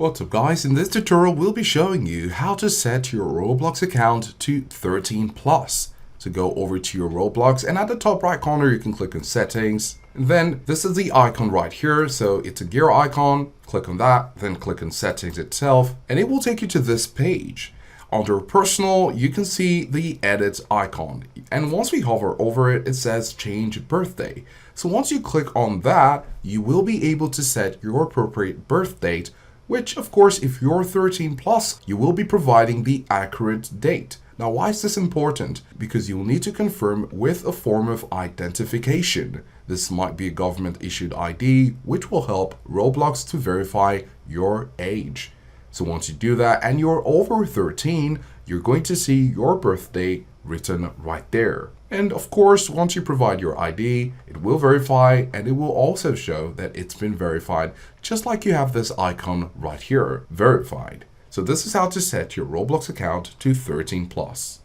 What's up guys, in this tutorial we'll be showing you how to set your Roblox account to 13 plus. So go over to your Roblox and at the top right corner you can click on settings. And then this is the icon right here, so it's a gear icon. Click on that, then click on settings itself and it will take you to this page. Under personal, you can see the edit icon. And once we hover over it, it says change birthday. So once you click on that, you will be able to set your appropriate birth date, which of course, if you're 13 plus, you will be providing the accurate date. Now, why is this important? Because you will need to confirm with a form of identification. This might be a government issued ID, which will help Roblox to verify your age. So once you do that and you're over 13, you're going to see your birthday written right there. And of course, once you provide your ID, it will verify and it will also show that it's been verified, just like you have this icon right here, verified. So this is how to set your Roblox account to 13 plus.